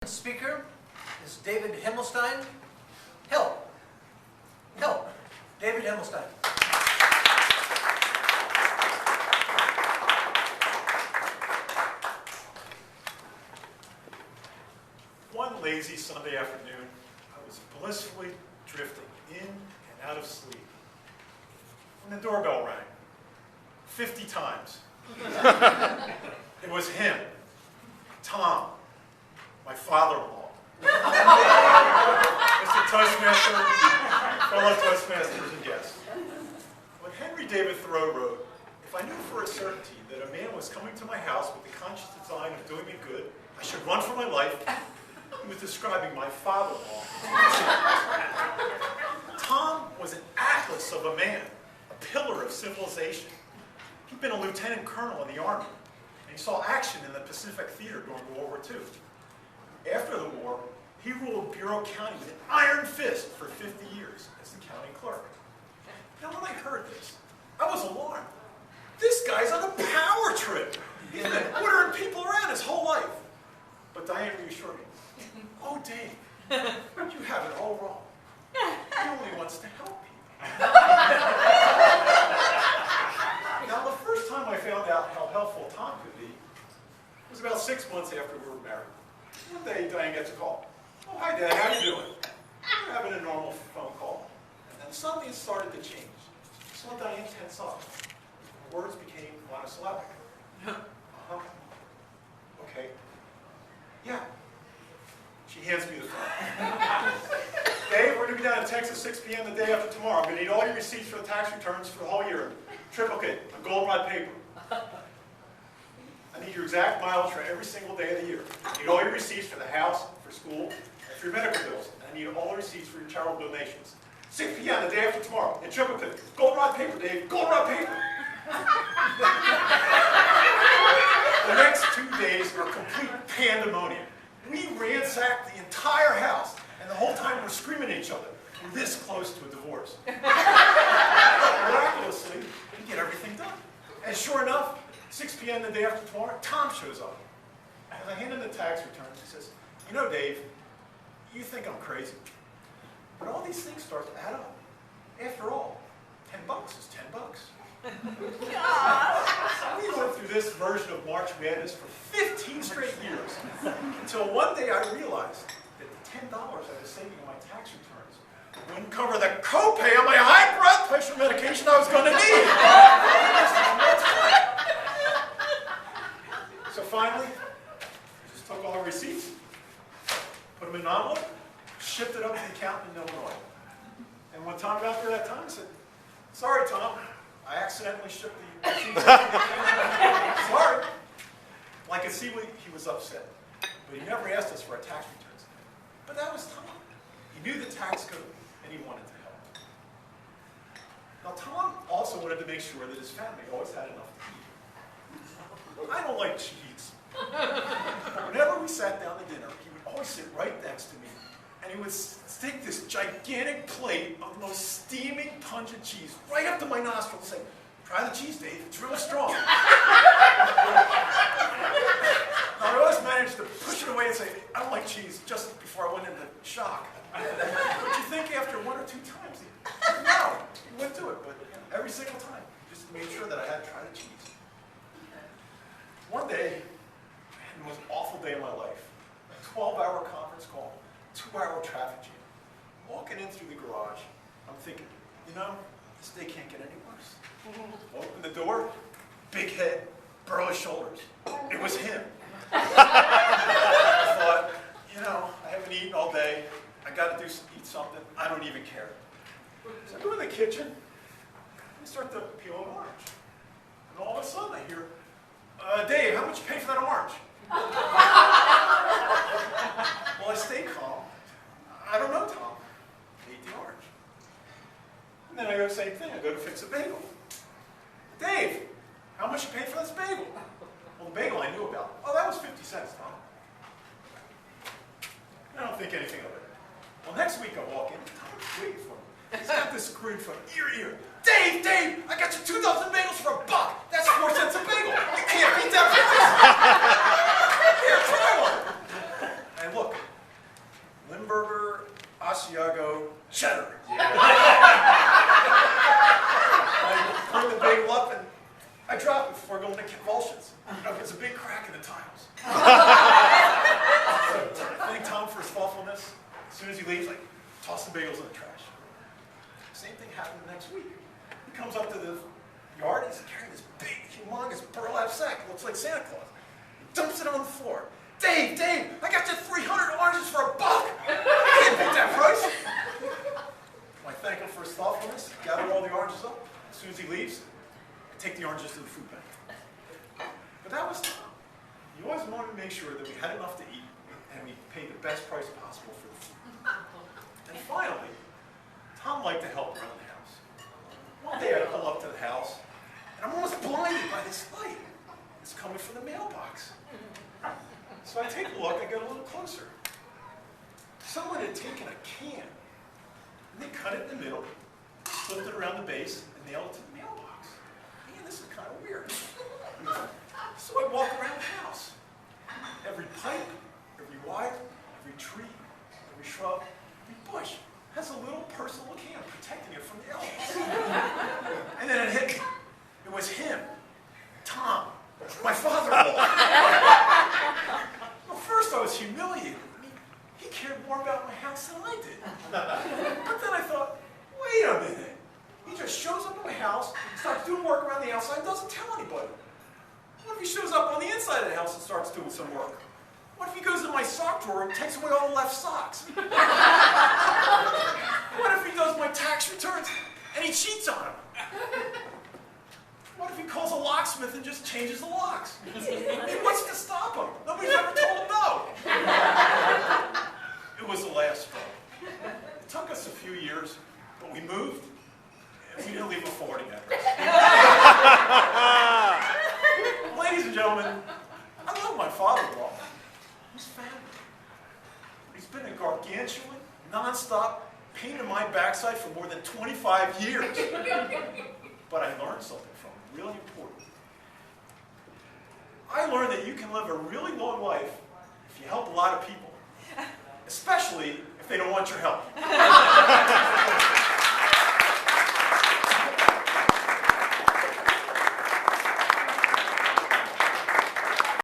Speaker is David Himmelstein. Help. Help. David Himmelstein. One lazy Sunday afternoon, I was blissfully drifting in and out of sleep when the doorbell rang 50 times. It was him, Tom, my father-in-law. Mr. Toastmaster, fellow Toastmasters and guests. When Henry David Thoreau wrote, "If I knew for a certainty that a man was coming to my house with the conscious design of doing me good, I should run for my life," he was describing my father-in-law. Tom was an atlas of a man, a pillar of civilization. He'd been a lieutenant colonel in the Army, and he saw action in the Pacific Theater during World War II. After the war, he ruled Bureau County with an iron fist for 50 years as the county clerk. Now, when I heard this, I was alarmed. This guy's on a power trip. He's been ordering people around his whole life. But Diane reassured me. "Oh, Dave, you have it all wrong. He only wants to help people." Now, the first time I found out how helpful Tom could be was about 6 months after we were married. One day, Diane gets a call. "Oh, hi, Dad, how you doing?" We're having a normal phone call. And then suddenly it started to change. I saw Diane tense up. Her words became monosyllabic. "Uh-huh. Okay. Yeah." She hands me the phone. "Dave, we're going to be down in Texas 6 p.m. the day after tomorrow. I'm going to need all your receipts for the tax returns for the whole year. Triplicate, on goldenrod paper. I need your exact mileage for every single day of the year. I need all your receipts for the house, for school, and for your medical bills. And I need all the receipts for your charitable donations. 6 p.m. the day after tomorrow, in triplicate. Goldenrod paper, Dave, goldenrod paper." The next 2 days were complete pandemonium. We ransacked the entire house, and the whole time we're screaming at each other. We're this close to a divorce. Miraculously, we get everything done. And sure enough, 6 p.m. the day after tomorrow, Tom shows up. As I hand him the tax returns, he says, "You know, Dave, you think I'm crazy, but all these things start to add up. After all, $10 is $10. We went through this version of March Madness for 15 straight years, until one day I realized that the $10 I was saving on my tax returns wouldn't cover the copay on my high blood pressure medication I was going to need. So finally, I just took all the receipts, put them in an envelope, shipped it up to the accountant in Illinois. And when Tom got there that time, I said, "Sorry, Tom, I accidentally shipped the receipts." "Sorry." Well, I could see he was upset, but he never asked us for our tax returns. But that was Tom. He knew the tax code, and he wanted to help. Now, Tom also wanted to make sure that his family always had enough to eat. I don't like cheese. But whenever we sat down to dinner, he would always sit right next to me, and he would stick this gigantic plate of the most steaming, pungent cheese right up to my nostrils and say, "Try the cheese, Dave. It's real strong." Now, I always managed to push it away and say, "I don't like cheese," just before I went into shock. But you think after 1 or 2 times, no, he wouldn't do it. But every single time, he just made sure that I had to try the cheese. One day, I had the most awful day of my life. A 12-hour conference call, 2-hour traffic jam. Walking in through the garage, I'm thinking, you know, this day can't get any worse. Open the door, big head, burly shoulders. It was him. I thought, you know, I haven't eaten all day. I got to eat something. I don't even care. So I go in the kitchen, and I start to peel an orange. And all of a sudden I hear, "Dave, how much you pay for that orange?" Well, I stay calm. "I don't know, Tom." I ate the orange. And then I go the same thing. I go to fix a bagel. "Dave, how much you pay for this bagel?" Well, the bagel I knew about. "Oh, that was 50 cents, Tom." I don't think anything of it. Well, next week I walk in, Tom's waiting for me. He's got this grin from ear to ear. Dave, I got you 2 dozen bagels for $1. That's 4 cents a bagel. You can't beat that price." "Here, try one." And look, Asiago cheddar. Yeah. I bring the bagel up and I drop it before going into convulsions. There's a big crack in the tiles. So, I thank Tom for his thoughtfulness. As soon as he leaves, I toss the bagels in the trash. Same thing happened the next week. He comes up to the yard and he's carrying this big, humongous burlap sack. It looks like Santa Claus. He dumps it on the floor. Dave, I got you 300 oranges for $1. I can't beat that price. I thank him for his thoughtfulness. Gather all the oranges up. As soon as he leaves, I take the oranges to the food bank. But that was Tom. He always wanted to make sure that we had enough to eat and we paid the best price possible for the food. And finally, Tom liked to help around the house. One day I pull up to the house and I'm almost blinded by this light. It's coming from the mailbox. So I take a look, I get a little closer. Someone had taken a can and they cut it in the middle, flipped it around the base, and nailed it to the mailbox. Man, this is kind of weird. So I walk around the house. Every pipe, every wire, every tree, every shrub, every bush has a little personal can protecting it from the elements. And then it hit me. It was him, Tom, my father-in-law. Well, first I was humiliated. I mean, he cared more about my house than I did. But then I thought, wait a minute. He just shows up at my house, starts doing work around the outside, and doesn't tell anybody. What if he shows up on the inside of the house and starts doing some work? What if he goes in my sock drawer and takes away all the left socks? What if he does my tax returns and he cheats on them? What if he calls a locksmith and just changes the locks? I mean, what's to stop him? Nobody's ever told him no. It was the last straw. It took us a few years, but we moved, and we didn't leave a forwarding address. Ladies and gentlemen, I love my father-in-law. He's family. He's been a gargantuan, non-stop pain in my backside for more than 25 years. But I learned something from him, really important. I learned that you can live a really long life if you help a lot of people, especially if they don't want your help.